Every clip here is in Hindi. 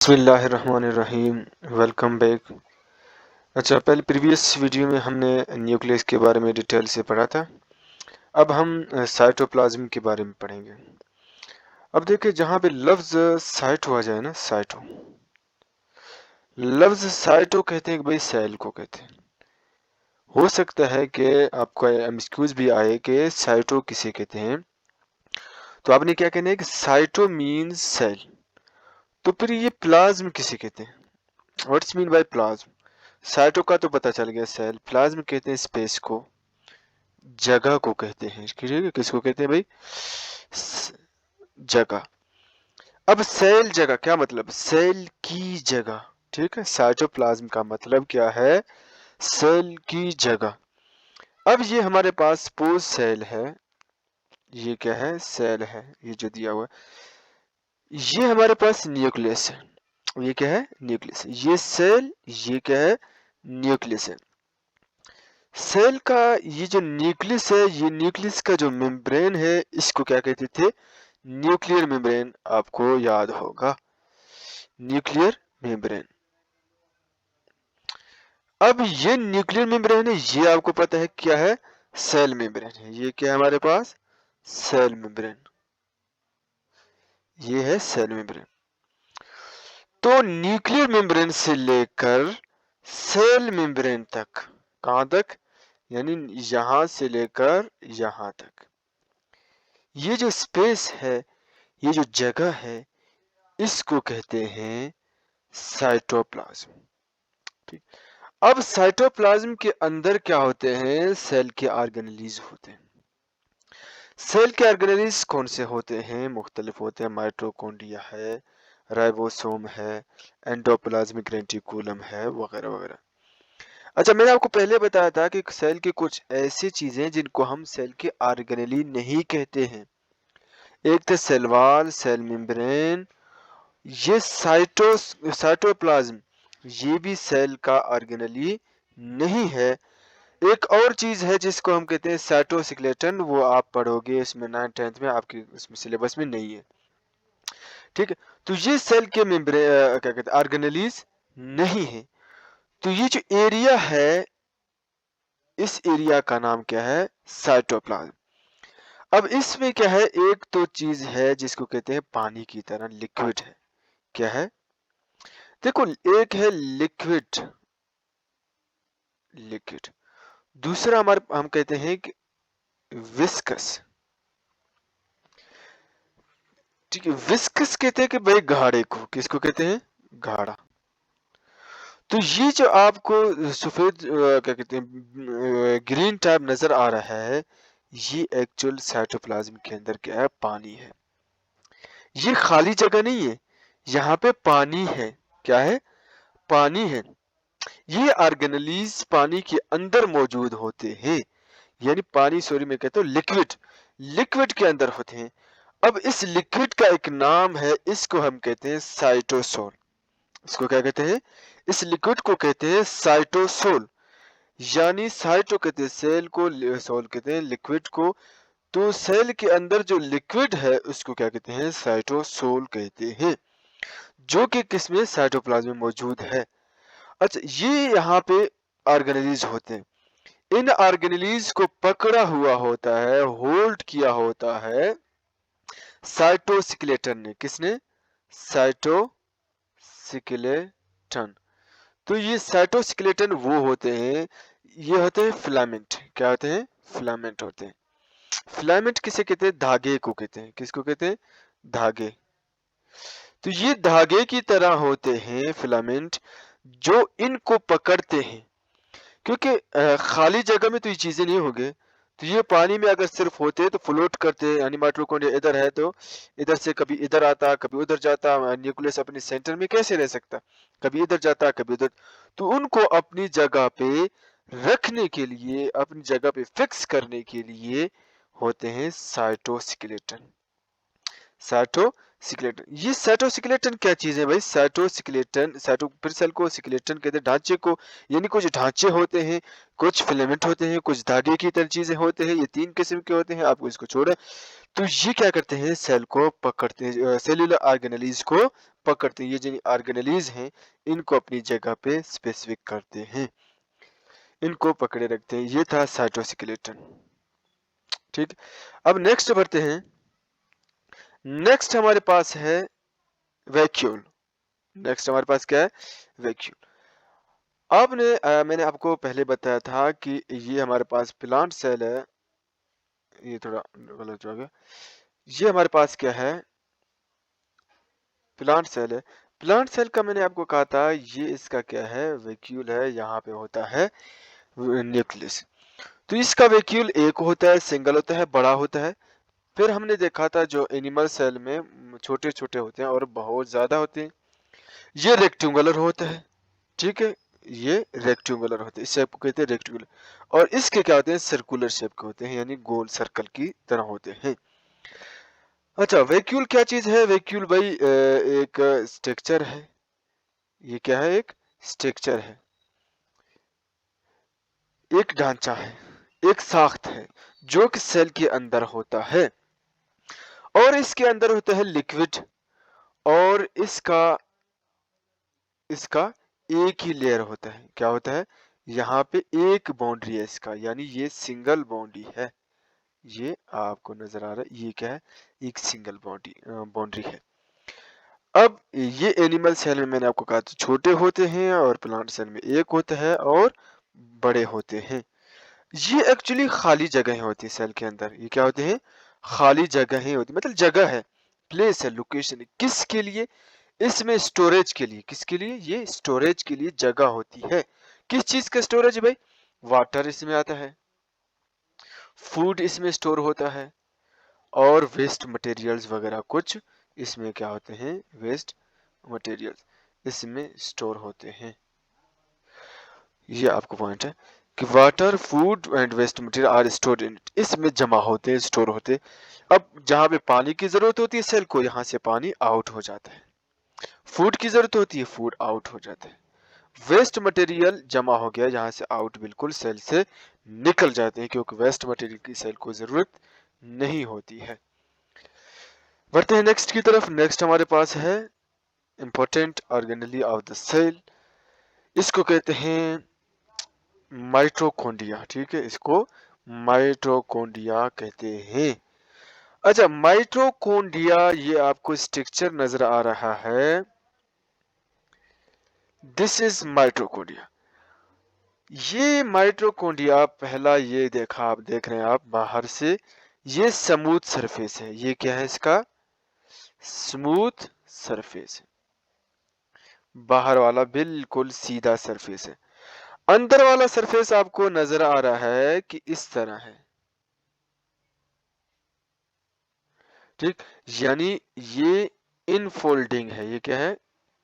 बिस्मिल्लाहिर्रहमानिर्रहीम। Welcome back. अच्छा, पहले प्रीवियस वीडियो में हमने न्यूक्लियस के बारे में डिटेल से पढ़ा था। अब हम साइटोप्लाज्म के बारे में पढ़ेंगे। अब देखिए, जहाँ पे लफ्ज़ साइटो आ जाए ना, साइटो, लफ्ज़ साइटो कहते हैं कि भाई सेल को कहते हैं। हो सकता है कि आपको एमसीक्यूज भी आए कि साइटो किसे कहते हैं, तो आपने क्या कहना है कि साइटो मीन्स सेल। तो फिर ये प्लाज्म किसे कहते हैं? What's mean by plasm? Cyto का तो पता चल गया सेल, प्लाज्म कहते हैं स्पेस को, जगह को कहते हैं। ठीक है, किसको कहते हैं भाई? जगह। अब सेल जगह क्या मतलब? सेल की जगह। ठीक है, साइटोप्लाज्म का मतलब क्या है? सेल की जगह। अब ये हमारे पास सपोज सेल है, ये क्या है? सेल है, ये जो दिया हुआ है। ये हमारे पास न्यूक्लियस है, ये क्या है? न्यूक्लियस। ये सेल, ये क्या है? न्यूक्लियस है। सेल का ये जो न्यूक्लियस है, ये न्यूक्लियस का जो मेम्ब्रेन है, इसको क्या कहते थे? Nuclear membrane. आपको याद होगा, न्यूक्लियर मेम्ब्रेन। अब ये न्यूक्लियर मेम्ब्रेन है, ये आपको पता है क्या है? सेल मेम्ब्रेन है। ये क्या है हमारे पास? Cell membrane. ये है सेल मेम्ब्रेन। तो न्यूक्लियर मेम्ब्रेन से लेकर सेल मेम्ब्रेन तक, कहां तक? यानी यहां से लेकर यहां तक, ये जो स्पेस है, ये जो जगह है, इसको कहते हैं साइटोप्लाज्म। ठीक। अब साइटोप्लाज्म के अंदर क्या होते हैं? सेल के ऑर्गेनेलीज होते हैं। सेल के ऑर्गेनेलीज कौन से होते हैं? मुख्तलिफ होते हैं। माइटोकॉन्ड्रिया है, राइबोसोम है, एंडोप्लाज्मिक रेटिकुलम है, वगैरह वगैरह। अच्छा, मैंने आपको पहले बताया था कि सेल की कुछ ऐसी चीजें जिनको हम सेल के ऑर्गेनेली नहीं कहते हैं। एक थे सेल वॉल, सेल मेम्ब्रेन, ये साइटोप्लाज्म, ये भी सेल का ऑर्गेनेली नहीं है। एक और चीज है जिसको हम कहते हैं साइटोस्केलेटन, वो आप पढ़ोगे इसमें 9th-10th में, आपके उसमें सिलेबस में नहीं है। ठीक है, तो ये सेल के मेम्ब्रेन क्या कहते हैं, ऑर्गेनेलीज नहीं है। तो ये जो एरिया है, इस एरिया का नाम क्या है? साइटोप्लाज्म। अब इसमें क्या है? एक तो चीज है जिसको कहते हैं पानी की तरह, लिक्विड है। क्या है? देखो, एक है लिक्विड, लिक्विड। दूसरा हमारे हम कहते हैं कि विस्कस। ठीक है, विस्कस कहते हैं कि भाई गाढ़े को, किसको कहते हैं? गाढ़ा। तो ये जो आपको सफेद क्या कहते हैं, ग्रीन टाइप नजर आ रहा है, ये एक्चुअल साइटोप्लाज्म के अंदर क्या है? पानी है। ये खाली जगह नहीं है, यहाँ पे पानी है। क्या है? पानी है। ये ऑर्गेनेलीज पानी के अंदर मौजूद होते हैं, यानी पानी, सॉरी मैं कहता हूँ लिक्विड, लिक्विड के अंदर होते हैं। अब इस लिक्विड का एक नाम है, इसको हम कहते हैं साइटोसोल। इसको क्या कहते हैं? इस लिक्विड को कहते हैं साइटोसोल। यानी साइटो कहते हैं सेल को, सोल कहते हैं लिक्विड को। तो सेल के अंदर जो लिक्विड है उसको क्या कहते हैं? साइटोसोल कहते हैं, जो कि किसमें? साइटोप्लाज्म में मौजूद है। अच्छा, ये यहाँ पे ऑर्गेनेलीज होते हैं। इन ऑर्गेनेलीज को पकड़ा हुआ होता है, होल्ड किया होता है साइटोस्केलेटन ने। किसने? साइटोस्केलेटन। तो ये साइटोस्केलेटन वो होते हैं, ये होते हैं फिलामेंट। क्या होते हैं? फिलामेंट होते हैं। फिलामेंट किसे कहते हैं? धागे को कहते हैं। किसको कहते हैं? धागे। तो ये धागे की तरह होते हैं फिलामेंट, जो इनको पकड़ते हैं। क्योंकि खाली जगह में तो ये चीजें नहीं होंगे, तो ये पानी में अगर सिर्फ होते तो फ्लोट करते, यानी माइटोकॉन्ड्रिया इधर है तो इधर से कभी इधर आता, कभी उधर जाता। न्यूक्लियस अपने सेंटर में कैसे रह सकता? कभी इधर जाता, कभी उधर। तो उनको अपनी जगह पे रखने के लिए, अपनी जगह पे फिक्स करने के लिए होते हैं साइटोस्केलेटन। साइटोस्केलेटन, ये साइटोस्केलेटन क्या चीज है भाई? साइटोस्केलेटन, साइटो फिर सेल को स्केलेटन कहते हैं ढांचे को, यानी कुछ ढांचे होते हैं, कुछ फिलामेंट होते हैं, कुछ धागे की तरह चीजें होते हैं। ये तीन किस्म के होते हैं, आपको इसको छोड़े। तो ये क्या करते हैं, सेल को पकड़ते हैं, सेल्यूलर ऑर्गेनेलीज को पकड़ते हैं। ये जो ऑर्गेनेलीज हैं इनको अपनी जगह पे स्पेसिफिक करते हैं, इनको पकड़े रखते हैं। ये था साइटोस्केलेटन। ठीक, अब नेक्स्ट बढ़ते हैं। नेक्स्ट हमारे पास है वैक्यूल। नेक्स्ट हमारे पास क्या है, वैक्यूल। मैंने आपको पहले बताया था कि ये हमारे पास प्लांट सेल है, ये थोड़ा गलत हो गया। ये हमारे पास क्या है, प्लांट सेल है। प्लांट सेल का मैंने आपको कहा था ये इसका क्या है, वैक्यूल है। यहाँ पे होता है न्यूक्लियस। तो इसका वैक्यूल एक होता है, सिंगल होता है, बड़ा होता है। फिर हमने देखा था जो एनिमल सेल में छोटे छोटे होते हैं और बहुत ज्यादा होते हैं, ये रेक्टेंगुलर होता है। ठीक है, ये रेक्टेंगुलर होते हैं, इस शेप को कहते हैं रेक्टेंगुलर। और इसके क्या होते हैं, सर्कुलर शेप के होते हैं, यानी गोल सर्कल की तरह होते हैं। अच्छा, वैक्यूल क्या चीज है, वैक्यूल भाई एक स्ट्रक्चर है। ये क्या है, एक स्ट्रक्चर है, एक ढांचा है, एक साख्त है जो कि सेल के अंदर होता है। और इसके अंदर होता है लिक्विड, और इसका इसका एक ही लेयर होता है। क्या होता है, यहाँ पे एक बाउंड्री है इसका, यानी ये सिंगल बाउंड्री है। ये आपको नजर आ रहा है, ये क्या है, एक सिंगल बाउंड्री है। अब ये एनिमल सेल में मैंने आपको कहा छोटे होते हैं, और प्लांट सेल में एक होता है और बड़े होते हैं। ये एक्चुअली खाली जगहें होती है सेल के अंदर। ये क्या होते हैं, खाली जगहें होती, मतलब जगह है, प्लेस है, लोकेशन है। किसके लिए, इसमें स्टोरेज के लिए। किसके लिए, ये स्टोरेज के लिए जगह होती है। किस चीज का स्टोरेज भाई, वाटर इसमें आता है, फूड इसमें स्टोर होता है, और वेस्ट मटेरियल्स वगैरह कुछ इसमें क्या होते हैं, वेस्ट मटेरियल्स इसमें स्टोर होते हैं। ये आपको पॉइंट है कि water, food and waste material are stored in it, इसमें जमा होते हैं, स्टोर होते हैं। अब जहां पे पानी की जरूरत होती है सेल को, यहां से पानी आउट हो जाता है। फूड की जरूरत होती है, फूड आउट हो जाता है। वेस्ट मटेरियल जमा हो गया, यहाँ से आउट बिल्कुल सेल से निकल जाते हैं, क्योंकि वेस्ट मटेरियल की सेल को जरूरत नहीं होती है। बढ़ते हैं नेक्स्ट की तरफ। नेक्स्ट हमारे पास है important organelle of the cell, इसको कहते हैं माइटोकॉन्ड्रिया। ठीक है, इसको माइटोकॉन्ड्रिया कहते हैं। अच्छा, माइटोकॉन्ड्रिया, ये आपको स्ट्रक्चर नजर आ रहा है, दिस इज माइटोकॉन्ड्रिया। ये माइटोकॉन्ड्रिया, पहला ये देखा, आप देख रहे हैं आप बाहर से, ये स्मूथ सरफेस है। ये क्या है, इसका स्मूथ सरफेस है, बाहर वाला बिल्कुल सीधा सरफेस है। अंदर वाला सरफेस आपको नजर आ रहा है कि इस तरह है। ठीक, यानी ये इनफोल्डिंग है। ये क्या है,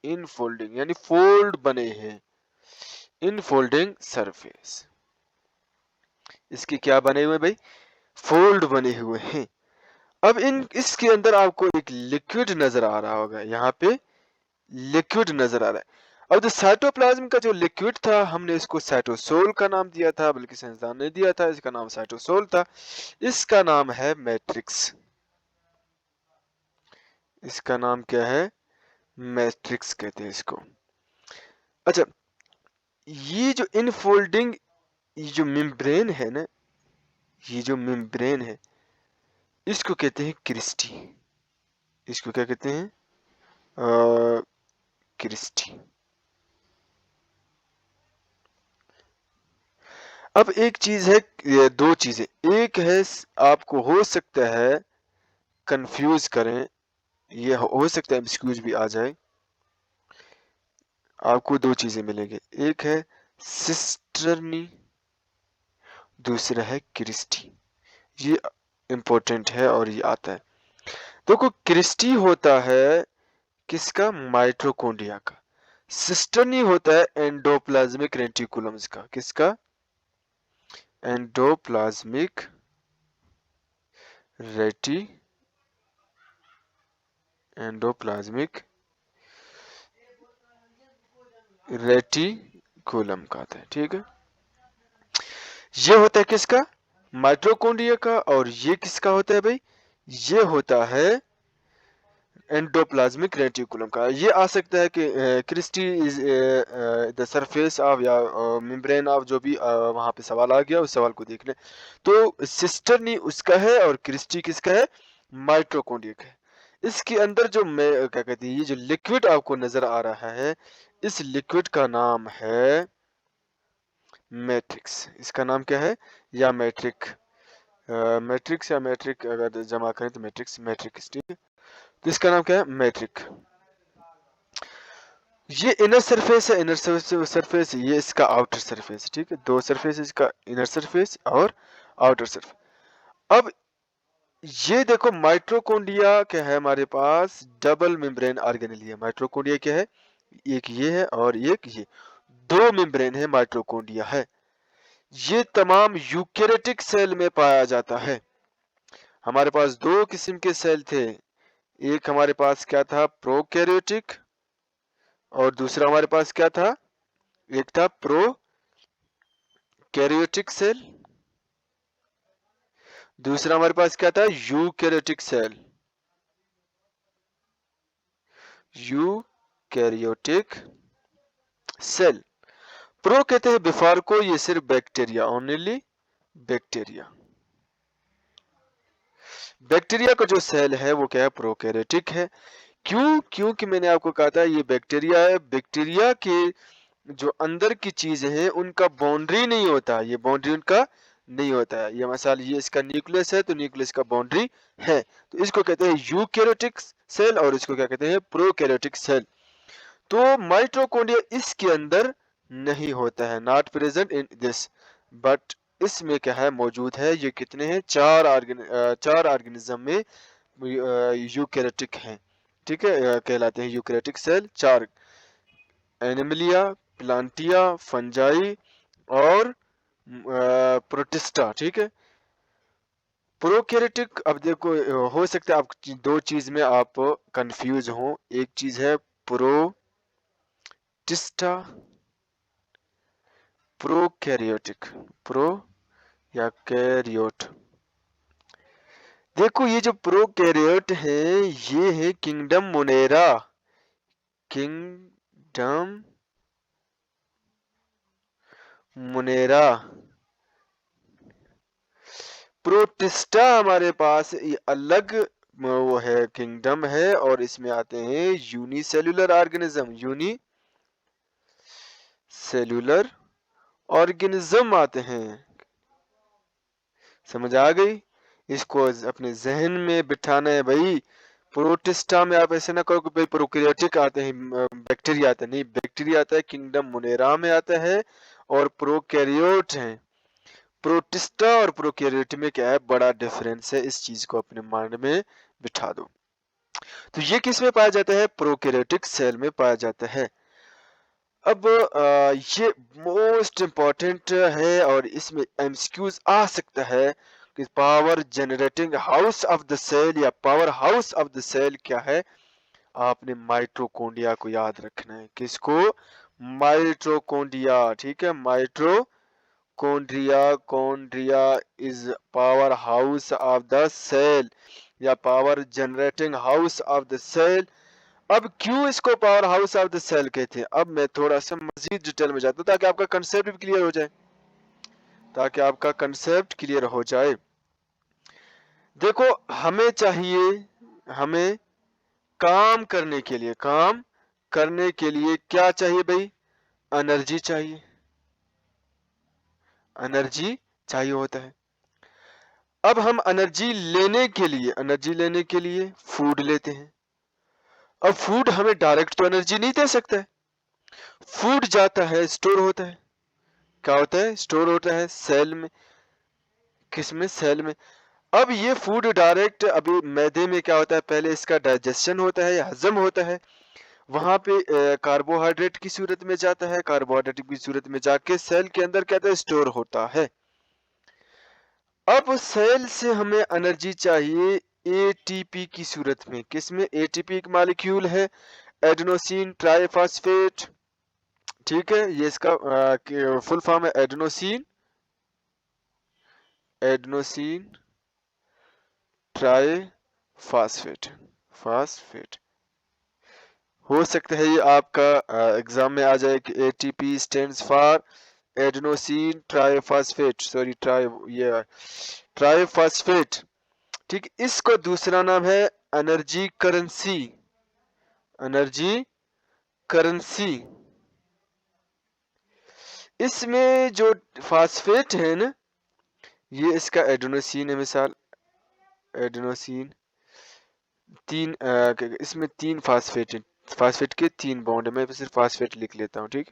इनफोल्डिंग, यानी फोल्ड बने हैं, इनफोल्डिंग सरफेस। इसके क्या बने हुए भाई, फोल्ड बने हुए हैं। अब इसके अंदर आपको एक लिक्विड नजर आ रहा होगा, यहाँ पे लिक्विड नजर आ रहा है। अब जो साइटोप्लाज्म का जो लिक्विड था, हमने इसको साइटोसोल का नाम दिया था, बल्कि साइंसदान ने दिया था, इसका नाम साइटोसोल था। इसका नाम है मैट्रिक्स। इसका नाम क्या है, मैट्रिक्स कहते हैं इसको। अच्छा, ये जो इनफोल्डिंग, ये जो मेम्ब्रेन है ना, ये जो मेम्ब्रेन है, इसको कहते हैं क्रिस्टी। इसको क्या कहते हैं, क्रिस्टी। अब एक चीज है, दो चीजें, एक है, आपको हो सकता है कंफ्यूज करें, ये हो सकता है एक्सक्यूज भी आ जाए। आपको दो चीजें मिलेंगे, एक है सिस्टर्नी, दूसरा है क्रिस्टी। ये इंपॉर्टेंट है और ये आता है। देखो, क्रिस्टी होता है किसका, माइटोकॉन्ड्रिया का। सिस्टर्नी होता है एंडोप्लाज्मिक रेटिकुलम्स का। किसका, एंडोप्लाज्मिक रेटी एंडोप्लाज्मिक रेटिकुलम का आता है। ठीक है, ये होता है किसका, माइटोकॉन्ड्रिया का, और ये किसका होता है भाई, ये होता है एंडोप्लाज्मिक रेटिकुलम का। ये आ सकता है कि cristae is the surface of या मेम्ब्रेन ऑफ, जो भी वहां पे सवाल आ गया उस सवाल को देख लें। तो सिस्टर्नी उसका है और क्रिस्टी किसका है, माइटोकॉन्ड्रिया का है। इसके अंदर जो मैं क्या कहते हैं, ये जो लिक्विड आपको नजर आ रहा है, इस लिक्विड का नाम है मैट्रिक्स। इसका नाम क्या है, या मैट्रिक, मैट्रिक्स या मैट्रिक अगर जमा करें तो मैट्रिक्स, मैट्रिक्स, ठीक है। तो इसका नाम क्या है, मैट्रिक। ये इनर सरफेस है, इनर सरफेस, ये इसका आउटर सरफेस, ठीक है। दो सरफेस, इसका इनर सरफेस और आउटर सरफेस। अब ये देखो माइटोकॉन्ड्रिया क्या है हमारे पास, डबल मेम्ब्रेन ऑर्गेनेल है। माइटोकॉन्ड्रिया क्या है, एक ये है और एक ये, दो मेम्ब्रेन है, माइटोकॉन्ड्रिया है। ये तमाम यूकेरियोटिक सेल में पाया जाता है। हमारे पास दो किस्म के सेल थे, एक हमारे पास क्या था, प्रोकैरियोटिक, और दूसरा हमारे पास क्या था, एक था प्रोकैरियोटिक सेल, दूसरा हमारे पास क्या था, eukaryotic cell, eukaryotic cell. Pro कहते हैं बिफोर को, ये सिर्फ बैक्टीरिया, ओनली बैक्टीरिया। बैक्टीरिया का जो सेल है वो क्या है, प्रोकैरियोटिक है। क्यों, क्योंकि मैंने आपको कहा था ये बैक्टीरिया है। बैक्टीरिया के जो अंदर की चीजें हैं उनका बाउंड्री नहीं होता, ये बाउंड्री उनका नहीं होता है। ये मिसाल, ये इसका न्यूक्लियस है तो न्यूक्लियस का बाउंड्री है, तो इसको कहते हैं यूकैरियोटिक सेल और इसको क्या कहते हैं, प्रोकैरियोटिक सेल। तो माइटोकॉन्ड्रिया इसके अंदर नहीं होता है, not present in this, but इसमें क्या है, मौजूद है। ये कितने हैं, चार ऑर्गेनिज्म में यूकैरियोटिक हैं, ठीक है, कहलाते हैं यूकैरियोटिक सेल चार, एनिमलिया, प्लांटिया, फंजाई और प्रोटिस्टा, ठीक है। प्रोकैरियोटिक, अब देखो हो सकता है आप दो चीज में आप कंफ्यूज हो, एक चीज है प्रोटिस्टा, प्रोकैरियोटिक, प्रो या कैरियोट। देखो ये जो प्रोकैरियोट है ये है kingdom Monera, kingdom Monera. Protista हमारे पास ये अलग वो है, किंगडम है, और इसमें आते हैं यूनिसेल्युलर ऑर्गेनिज्म, यूनिसेल्युलर ऑर्गेनिज्म आते हैं। समझ आ गई, इसको अपने जहन में बिठाना है भाई। प्रोटिस्टा में आप ऐसे ना करो कि भाई प्रोकैरियोटिक आते हैं, बैक्टीरिया आते हैं, नहीं, बैक्टीरिया आता है किंगडम मोनेरा में आता है, और प्रोकैरियोट हैं। प्रोटिस्टा और प्रोकैरियोट में क्या है, बड़ा डिफरेंस है, इस चीज को अपने माइंड में बिठा दो। तो ये किस में पाया जाता है, प्रोकैरियोटिक सेल में पाया जाता है। अब ये मोस्ट इंपॉर्टेंट है और इसमें एमसीक्यूज आ सकता है कि power generating house of the cell या power house of the cell क्या है। आपने माइटोकॉन्ड्रिया को याद रखना है, किसको, माइटोकॉन्ड्रिया, ठीक है। कॉन्ड्रिया is power house of the cell या power generating house of the cell. अब क्यों इसको power house of the cell कहते हैं, अब मैं थोड़ा सा मजीद डिटेल में जाता हूं ताकि आपका कंसेप्ट भी क्लियर हो जाए, ताकि आपका कंसेप्ट क्लियर हो जाए। देखो हमें चाहिए, हमें काम करने के लिए क्या चाहिए भाई, एनर्जी चाहिए, एनर्जी चाहिए होता है। अब हम एनर्जी लेने के लिए फूड लेते हैं। अब फूड हमें डायरेक्ट तो एनर्जी नहीं दे सकता है, फूड जाता है, स्टोर होता है, क्या होता है, स्टोर होता है सेल में, किसमें, सेल में। अब ये फूड डायरेक्ट अभी मैदे में क्या होता है, पहले इसका डाइजेशन होता है या हजम होता है, वहां पे कार्बोहाइड्रेट की सूरत में जाता है, कार्बोहाइड्रेट की सूरत में जाके सेल के अंदर क्या होता है, स्टोर होता है। अब सेल से हमें एनर्जी चाहिए एटीपी की सूरत में, किसमें, एटीपी एक मॉलिक्यूल है, एडेनोसिन ट्राइफॉस्फेट, ठीक है। ये इसका फुल फॉर्म है एडेनोसिन ट्राई फास्फेट। फास्फेट हो सकता है ये आपका एग्जाम में आ जाए कि ATP stands for adenosine triphosphate, sorry triphosphate. ठीक, इसको दूसरा नाम है एनर्जी करेंसी। Energy currency. इसमें जो फास्फेट है ना, ये इसका एडेनोसिन है, मिसाल एडेनोसिन इसमें 3 फास्फेट है। फास्फेट के 3 बॉन्ड है, मैं सिर्फ फास्फेट लिख लेता हूँ। ठीक,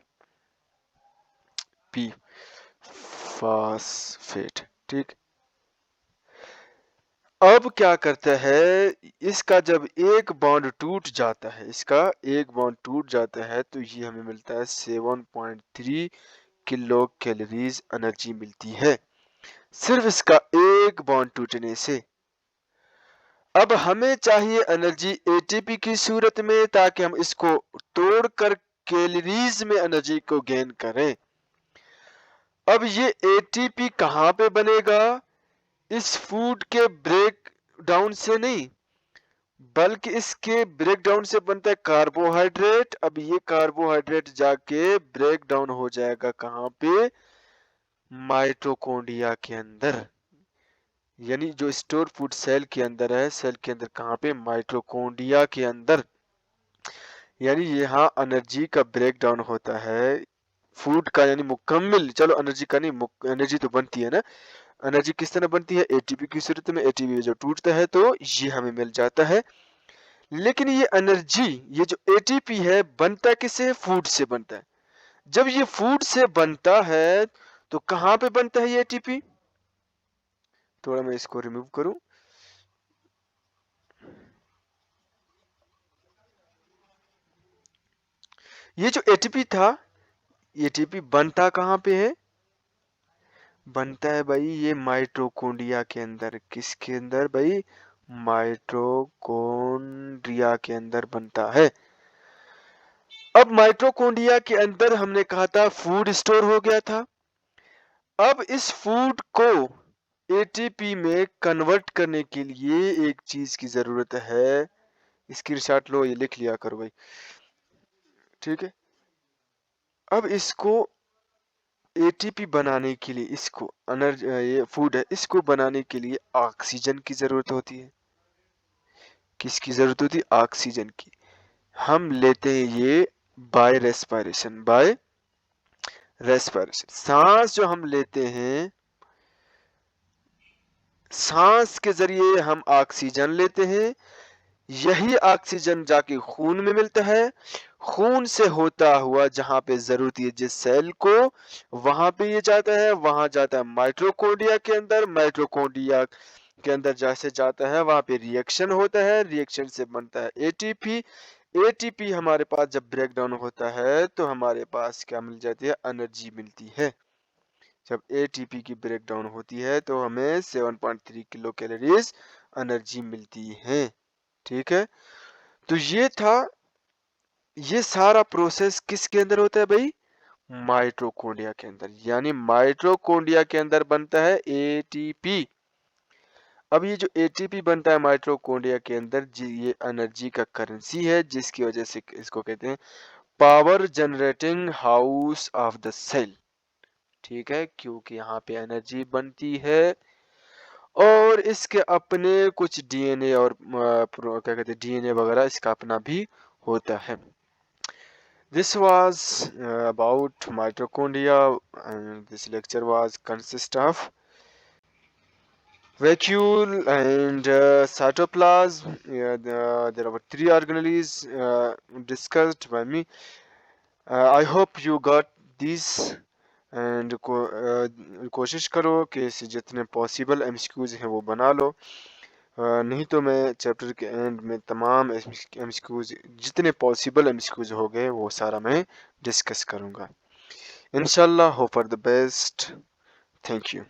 पी फास्फेट। ठीक, अब क्या करता है, इसका जब एक बॉन्ड टूट जाता है, इसका एक बॉन्ड टूट जाता है, तो ये हमें मिलता है 7.3 किलो कैलोरीज एनर्जी मिलती है, सिर्फ इसका एक बॉन्ड टूटने से। अब हमें चाहिए एनर्जी एटीपी की सूरत में, ताकि हम इसको तोड़कर कैलोरीज में एनर्जी को गेन करें। अब ये एटीपी कहां पे बनेगा? इस फूड के ब्रेक डाउन से नहीं, बल्कि इसके ब्रेक डाउन से बनता है कार्बोहाइड्रेट। अब ये कार्बोहाइड्रेट जाके ब्रेक डाउन हो जाएगा कहां पे? माइटोकॉन्ड्रिया के अंदर, यानी जो स्टोर फूड सेल के अंदर है, सेल के अंदर कहां पे? माइटोकॉन्ड्रिया के अंदर। यानी यहाँ एनर्जी का ब्रेक डाउन होता है फूड का, यानी मुकम्मल, चलो एनर्जी का नहीं, एनर्जी तो बनती है ना। एनर्जी किस तरह बनती है? एटीपी की सूरत में। एटीपी जब टूटता है तो ये हमें मिल जाता है। लेकिन ये एनर्जी, ये जो एटीपी है, बनता किससे? फूड से बनता है। जब ये फूड से बनता है तो कहां पे बनता है ये एटीपी? थोड़ा मैं इसको रिमूव करूं। ये जो एटीपी था, एटीपी बनता कहां पे है? बनता है भाई ये माइटोकॉन्ड्रिया के अंदर। किसके अंदर भाई? माइटोकॉन्ड्रिया के अंदर बनता है। अब माइटोकॉन्ड्रिया के अंदर हमने कहा था फूड स्टोर हो गया था। अब इस फूड को एटीपी में कन्वर्ट करने के लिए एक चीज की जरूरत है। स्क्रीनशॉट लो, ये लिख लिया करो भाई। ठीक है, अब इसको एटीपी बनाने के लिए, इसको एनर्जी, ये फूड है, इसको बनाने के लिए ऑक्सीजन की जरूरत होती है। किसकी जरूरत होती है? ऑक्सीजन की। हम लेते हैं ये बाय रेस्पिरेशन। बाय रेस्पिरेशन, सांस जो हम लेते हैं, सांस के जरिए हम ऑक्सीजन लेते हैं। यही ऑक्सीजन जाके खून में मिलता है। खून से होता हुआ जहां पे जरूरत है जिस सेल को, वहां पे ये जाता है, वहां जाता है माइटोकॉन्ड्रिया के अंदर। माइटोकॉन्ड्रिया के अंदर जैसे जाता है, वहां पे रिएक्शन होता है, रिएक्शन से बनता है एटीपी। एटीपी हमारे पास जब ब्रेक डाउन होता है तो हमारे पास क्या मिल जाती है? एनर्जी मिलती है। जब एटीपी की ब्रेक डाउन होती है तो हमें 7.3 किलो कैलोरीज एनर्जी मिलती है। ठीक है, तो ये था, ये सारा प्रोसेस किसके अंदर होता है भाई? माइटोकॉन्ड्रिया के अंदर। यानी माइटोकॉन्ड्रिया के अंदर बनता है एटीपी। अब ये जो एटीपी बनता है माइटोकॉन्ड्रिया के अंदर, ये एनर्जी का करेंसी है, जिसकी वजह से इसको कहते हैं power generating house of the cell. ठीक है, क्योंकि यहाँ पे एनर्जी बनती है और इसके अपने कुछ डीएनए और क्या कहते हैं, डीएनए वगैरह इसका अपना भी होता है। This was about mitochondria, and this lecture was consist of vacuole and cytoplasm. Yeah, there are 3 organelles discussed by me. I hope you got these, and कोशिश करो कि इसे जितने पॉसिबल एमसीक्यूज हैं वो बना लो। नहीं तो मैं चैप्टर के एंड में तमाम एमसीक्यूज, जितने पॉसिबल एमसीक्यूज हो गए, वो सारा मैं डिस्कस करूँगा इंशाल्लाह। Hope for the best. Thank you.